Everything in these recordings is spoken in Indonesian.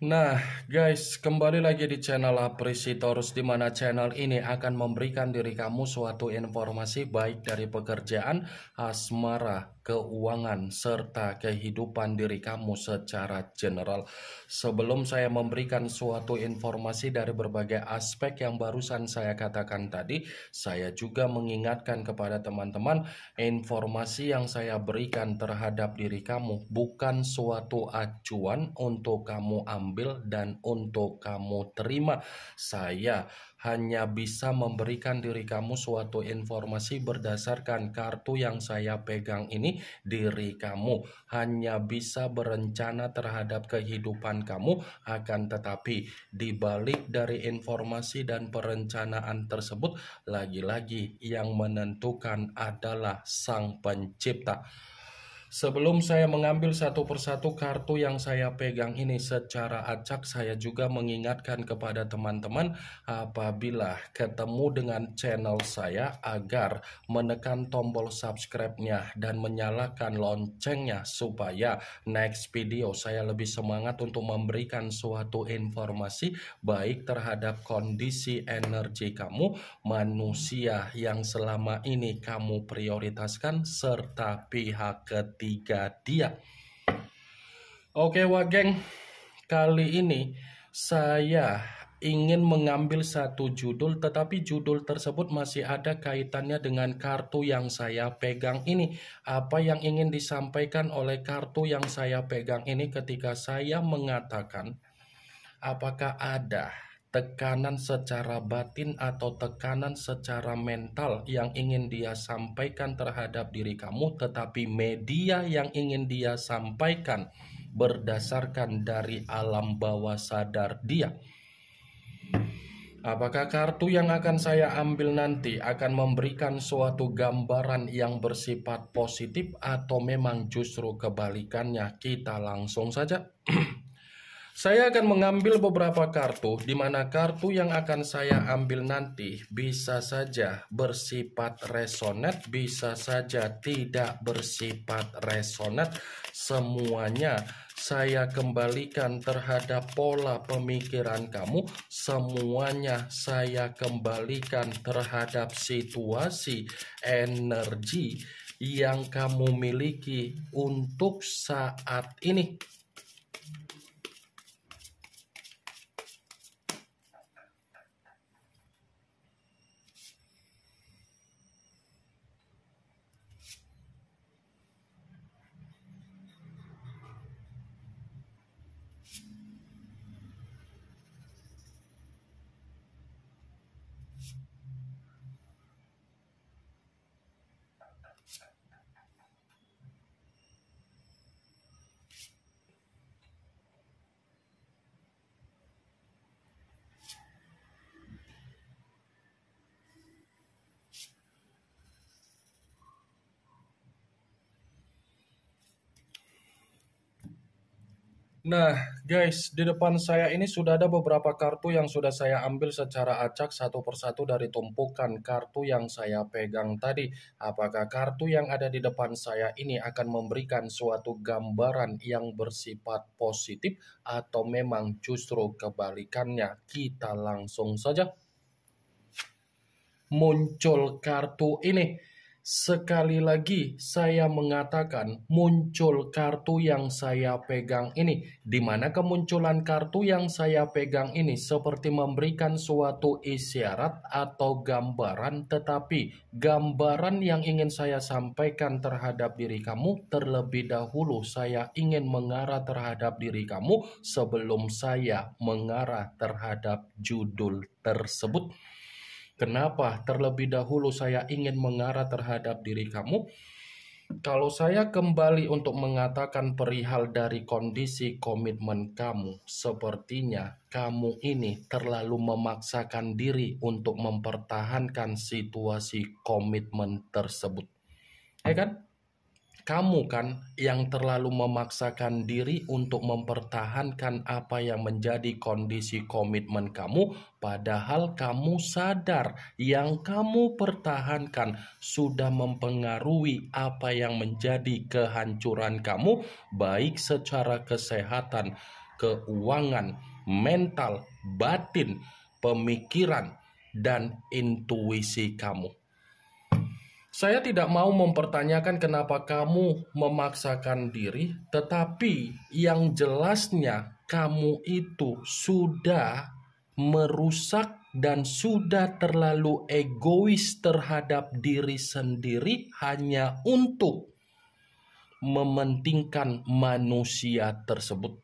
Nah, guys, kembali lagi di channel Apresitorus, di mana channel ini akan memberikan diri kamu suatu informasi baik dari pekerjaan, asmara, keuangan, serta kehidupan diri kamu secara general. Sebelum saya memberikan suatu informasi dari berbagai aspek yang barusan saya katakan tadi, saya juga mengingatkan kepada teman-teman, informasi yang saya berikan terhadap diri kamu bukan suatu acuan untuk kamu ambil dan untuk kamu terima. Saya hanya bisa memberikan diri kamu suatu informasi berdasarkan kartu yang saya pegang ini. Diri kamu hanya bisa berencana terhadap kehidupan kamu, akan tetapi di balik dari informasi dan perencanaan tersebut, lagi-lagi yang menentukan adalah Sang Pencipta. Sebelum saya mengambil satu persatu kartu yang saya pegang ini secara acak, saya juga mengingatkan kepada teman-teman apabila ketemu dengan channel saya agar menekan tombol subscribe-nya dan menyalakan loncengnya supaya next video saya lebih semangat untuk memberikan suatu informasi baik terhadap kondisi energi kamu, manusia yang selama ini kamu prioritaskan, serta pihak ketiga dia. Oke geng, kali ini saya ingin mengambil satu judul, tetapi judul tersebut masih ada kaitannya dengan kartu yang saya pegang ini. Apa yang ingin disampaikan oleh kartu yang saya pegang ini ketika saya mengatakan apakah ada tekanan secara batin atau tekanan secara mental yang ingin dia sampaikan terhadap diri kamu, tetapi media yang ingin dia sampaikan berdasarkan dari alam bawah sadar dia. Apakah kartu yang akan saya ambil nanti akan memberikan suatu gambaran yang bersifat positif atau memang justru kebalikannya? Kita langsung saja. Saya akan mengambil beberapa kartu, di mana kartu yang akan saya ambil nanti bisa saja bersifat resonate, bisa saja tidak bersifat resonate. Semuanya saya kembalikan terhadap pola pemikiran kamu, semuanya saya kembalikan terhadap situasi energi yang kamu miliki untuk saat ini. Nah guys, di depan saya ini sudah ada beberapa kartu yang sudah saya ambil secara acak satu persatu dari tumpukan kartu yang saya pegang tadi. Apakah kartu yang ada di depan saya ini akan memberikan suatu gambaran yang bersifat positif atau memang justru kebalikannya? Kita langsung saja. Muncul kartu ini. Sekali lagi saya mengatakan muncul kartu yang saya pegang ini, di mana kemunculan kartu yang saya pegang ini seperti memberikan suatu isyarat atau gambaran, tetapi gambaran yang ingin saya sampaikan terhadap diri kamu terlebih dahulu saya ingin mengarah terhadap diri kamu sebelum saya mengarah terhadap judul tersebut. Kenapa terlebih dahulu saya ingin mengarah terhadap diri kamu? Kalau saya kembali untuk mengatakan perihal dari kondisi komitmen kamu, sepertinya kamu ini terlalu memaksakan diri untuk mempertahankan situasi komitmen tersebut. Ya kan? Kamu kan yang terlalu memaksakan diri untuk mempertahankan apa yang menjadi kondisi komitmen kamu, padahal kamu sadar yang kamu pertahankan sudah mempengaruhi apa yang menjadi kehancuran kamu, baik secara kesehatan, keuangan, mental, batin, pemikiran, dan intuisi kamu. Saya tidak mau mempertanyakan kenapa kamu memaksakan diri, tetapi yang jelasnya kamu itu sudah merusak dan sudah terlalu egois terhadap diri sendiri hanya untuk mementingkan manusia tersebut.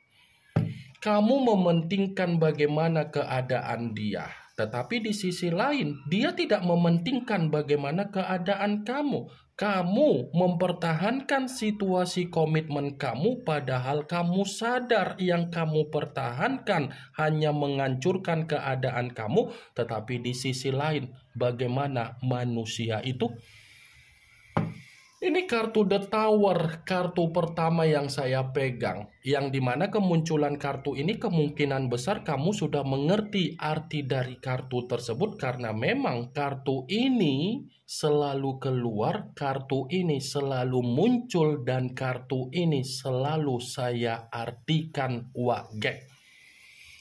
Kamu mementingkan bagaimana keadaan dia, tetapi di sisi lain dia tidak mementingkan bagaimana keadaan kamu. Kamu mempertahankan situasi komitmen kamu padahal kamu sadar yang kamu pertahankan hanya menghancurkan keadaan kamu, tetapi di sisi lain bagaimana manusia itu? Ini kartu The Tower, kartu pertama yang saya pegang, yang dimana kemunculan kartu ini kemungkinan besar kamu sudah mengerti arti dari kartu tersebut, karena memang kartu ini selalu keluar, kartu ini selalu muncul, dan kartu ini selalu saya artikan wage.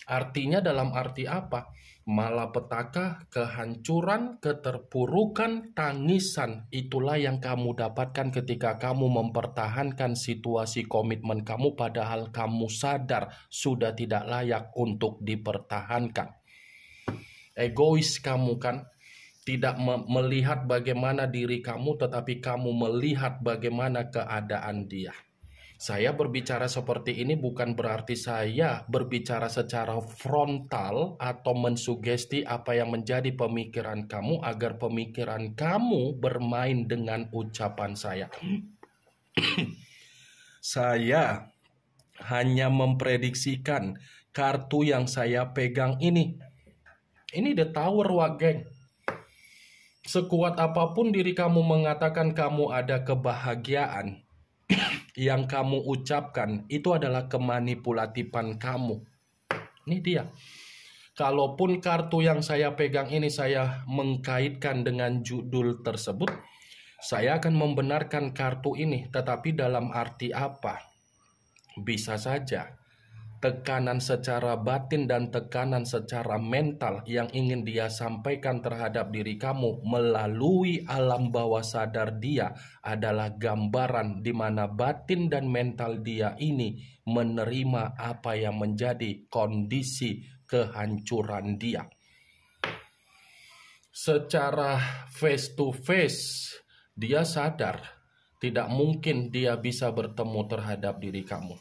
Artinya dalam arti apa? Malapetaka, kehancuran, keterpurukan, tangisan. Itulah yang kamu dapatkan ketika kamu mempertahankan situasi komitmen kamu padahal kamu sadar sudah tidak layak untuk dipertahankan. Egois kamu kan? Tidak melihat bagaimana diri kamu, tetapi kamu melihat bagaimana keadaan dia. Saya berbicara seperti ini bukan berarti saya berbicara secara frontal atau mensugesti apa yang menjadi pemikiran kamu agar pemikiran kamu bermain dengan ucapan saya. Saya hanya memprediksikan kartu yang saya pegang ini. Ini The Tower, geng. Sekuat apapun diri kamu mengatakan kamu ada kebahagiaan, yang kamu ucapkan itu adalah kemanipulatifan kamu. Ini dia. Kalaupun kartu yang saya pegang ini saya mengkaitkan dengan judul tersebut, saya akan membenarkan kartu ini. Tetapi dalam arti apa? Bisa saja tekanan secara batin dan tekanan secara mental yang ingin dia sampaikan terhadap diri kamu melalui alam bawah sadar dia adalah gambaran di mana batin dan mental dia ini menerima apa yang menjadi kondisi kehancuran dia. Secara face to face dia sadar tidak mungkin dia bisa bertemu terhadap diri kamu.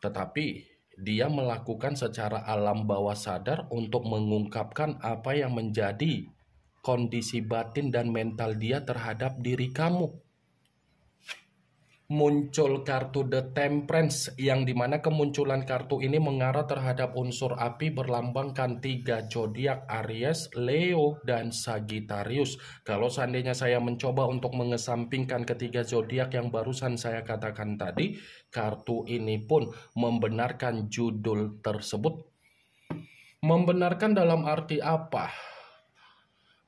Tetapi dia melakukan secara alam bawah sadar untuk mengungkapkan apa yang menjadi kondisi batin dan mental dia terhadap diri kamu. Muncul kartu The Temperance yang dimana kemunculan kartu ini mengarah terhadap unsur api berlambangkan 3 zodiak Aries, Leo, dan Sagittarius. Kalau seandainya saya mencoba untuk mengesampingkan ketiga zodiak yang barusan saya katakan tadi, kartu ini pun membenarkan judul tersebut. Membenarkan dalam arti apa?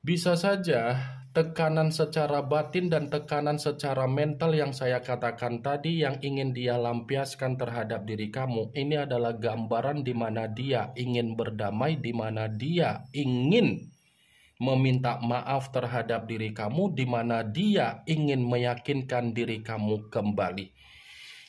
Bisa saja tekanan secara batin dan tekanan secara mental yang saya katakan tadi yang ingin dia lampiaskan terhadap diri kamu, ini adalah gambaran di mana dia ingin berdamai, di mana dia ingin meminta maaf terhadap diri kamu, di mana dia ingin meyakinkan diri kamu kembali.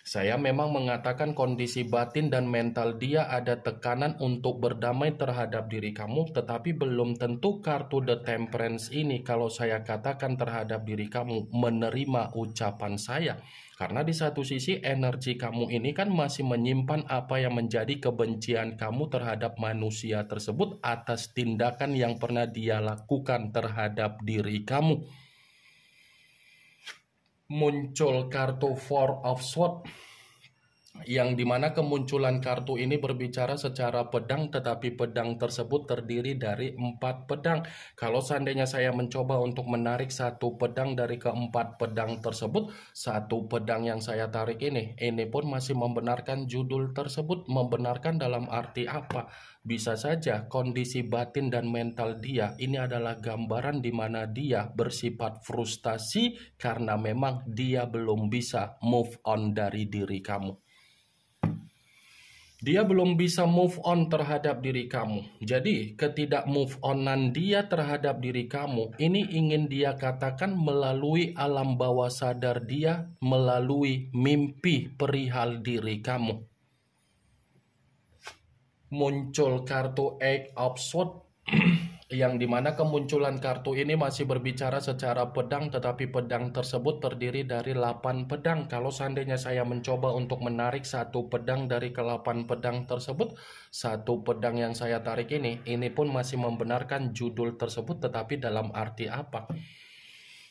Saya memang mengatakan kondisi batin dan mental dia ada tekanan untuk berdamai terhadap diri kamu, tetapi belum tentu kartu The Temperance ini kalau saya katakan terhadap diri kamu menerima ucapan saya. Karena di satu sisi energi kamu ini kan masih menyimpan apa yang menjadi kebencian kamu terhadap manusia tersebut atas tindakan yang pernah dia lakukan terhadap diri kamu. Muncul kartu Four of Swords yang dimana kemunculan kartu ini berbicara secara pedang, tetapi pedang tersebut terdiri dari 4 pedang. Kalau seandainya saya mencoba untuk menarik satu pedang dari keempat pedang tersebut, satu pedang yang saya tarik ini pun masih membenarkan judul tersebut. Membenarkan dalam arti apa? Bisa saja kondisi batin dan mental dia ini adalah gambaran di mana dia bersifat frustasi karena memang dia belum bisa move on dari diri kamu. Dia belum bisa move on terhadap diri kamu. Jadi, ketidak move onan dia terhadap diri kamu, ini ingin dia katakan melalui alam bawah sadar dia, melalui mimpi perihal diri kamu. Muncul kartu Eight of Swords, yang dimana kemunculan kartu ini masih berbicara secara pedang, tetapi pedang tersebut terdiri dari 8 pedang. Kalau seandainya saya mencoba untuk menarik satu pedang dari ke-8 pedang tersebut, satu pedang yang saya tarik ini pun masih membenarkan judul tersebut, tetapi dalam arti apa?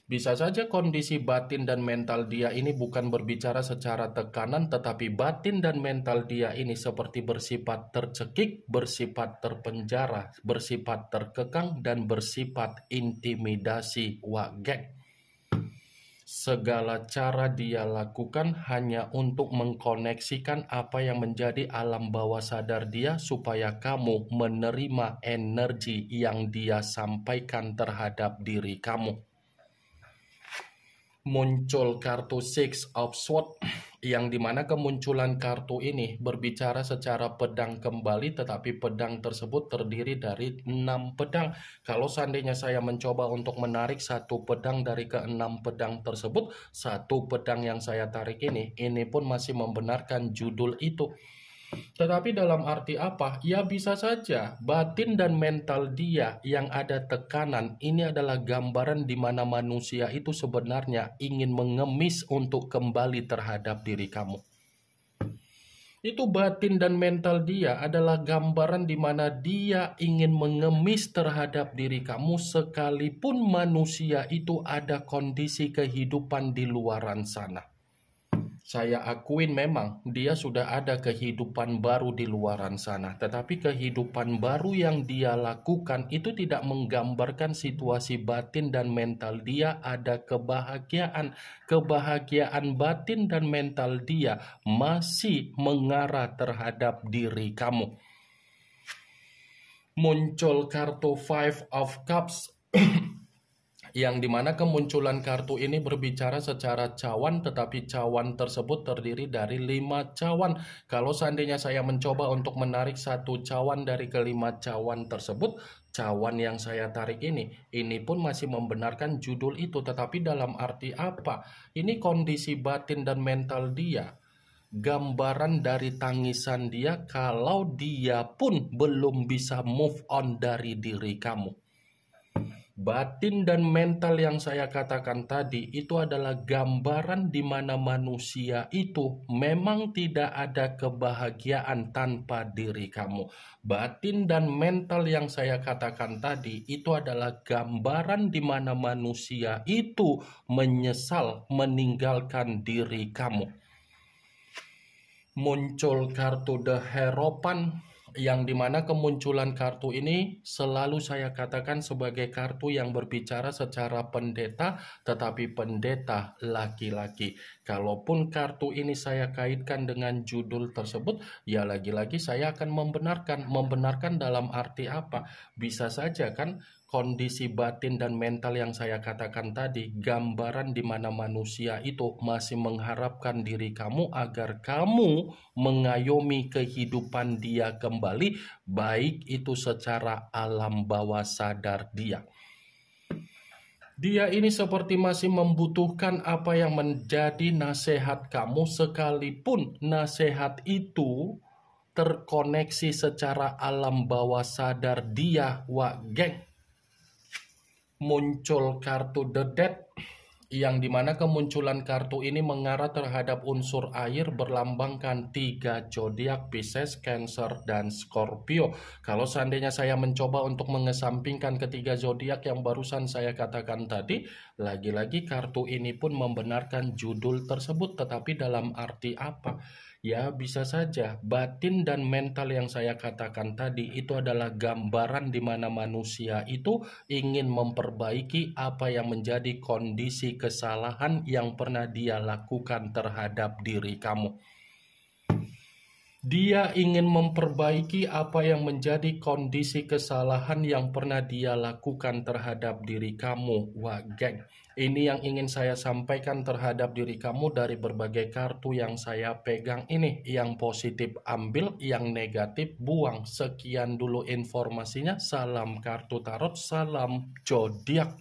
Bisa saja kondisi batin dan mental dia ini bukan berbicara secara tekanan, tetapi batin dan mental dia ini seperti bersifat tercekik, bersifat terpenjara, bersifat terkekang, dan bersifat intimidasi. Wagek. Segala cara dia lakukan hanya untuk mengkoneksikan apa yang menjadi alam bawah sadar dia supaya kamu menerima energi yang dia sampaikan terhadap diri kamu. Muncul kartu Six of Swords, yang dimana kemunculan kartu ini berbicara secara pedang kembali, tetapi pedang tersebut terdiri dari 6 pedang. Kalau seandainya saya mencoba untuk menarik satu pedang dari ke-6 pedang tersebut, satu pedang yang saya tarik ini pun masih membenarkan judul itu. Tetapi dalam arti apa? Ya bisa saja batin dan mental dia yang ada tekanan. Ini adalah gambaran di mana manusia itu sebenarnya ingin mengemis untuk kembali terhadap diri kamu. Itu batin dan mental dia adalah gambaran di mana dia ingin mengemis terhadap diri kamu, sekalipun manusia itu ada kondisi kehidupan di luaran sana. Saya akuin memang dia sudah ada kehidupan baru di luaran sana. Tetapi kehidupan baru yang dia lakukan itu tidak menggambarkan situasi batin dan mental dia ada kebahagiaan. Kebahagiaan batin dan mental dia masih mengarah terhadap diri kamu. Muncul kartu Five of Cups, yang dimana kemunculan kartu ini berbicara secara cawan, tetapi cawan tersebut terdiri dari 5 cawan. Kalau seandainya saya mencoba untuk menarik satu cawan dari ke-5 cawan tersebut, cawan yang saya tarik ini pun masih membenarkan judul itu. Tetapi dalam arti apa? Ini kondisi batin dan mental dia, gambaran dari tangisan dia kalau dia pun belum bisa move on dari diri kamu. Batin dan mental yang saya katakan tadi itu adalah gambaran di mana manusia itu memang tidak ada kebahagiaan tanpa diri kamu. Batin dan mental yang saya katakan tadi itu adalah gambaran di mana manusia itu menyesal meninggalkan diri kamu. Muncul kartu The Hierophant, yang dimana kemunculan kartu ini selalu saya katakan sebagai kartu yang berbicara secara pendeta, tetapi pendeta laki-laki. Kalaupun kartu ini saya kaitkan dengan judul tersebut, ya lagi-lagi saya akan membenarkan dalam arti apa? Bisa saja kan kondisi batin dan mental yang saya katakan tadi, gambaran di mana manusia itu masih mengharapkan diri kamu agar kamu mengayomi kehidupan dia kembali, baik itu secara alam bawah sadar dia. Dia ini seperti masih membutuhkan apa yang menjadi nasihat kamu, sekalipun nasihat itu terkoneksi secara alam bawah sadar dia. Wah, geng. Muncul kartu The Death, yang dimana kemunculan kartu ini mengarah terhadap unsur air, berlambangkan 3 zodiak, Pisces, Cancer, dan Scorpio. Kalau seandainya saya mencoba untuk mengesampingkan ketiga zodiak yang barusan saya katakan tadi, lagi-lagi kartu ini pun membenarkan judul tersebut. Tetapi dalam arti apa? Ya bisa saja batin dan mental yang saya katakan tadi itu adalah gambaran di mana manusia itu ingin memperbaiki apa yang menjadi kondisi kesalahan yang pernah dia lakukan terhadap diri kamu. Dia ingin memperbaiki apa yang menjadi kondisi kesalahan yang pernah dia lakukan terhadap diri kamu. Wah, geng, ini yang ingin saya sampaikan terhadap diri kamu dari berbagai kartu yang saya pegang ini. Yang positif ambil, yang negatif buang. Sekian dulu informasinya. Salam kartu tarot, salam zodiak.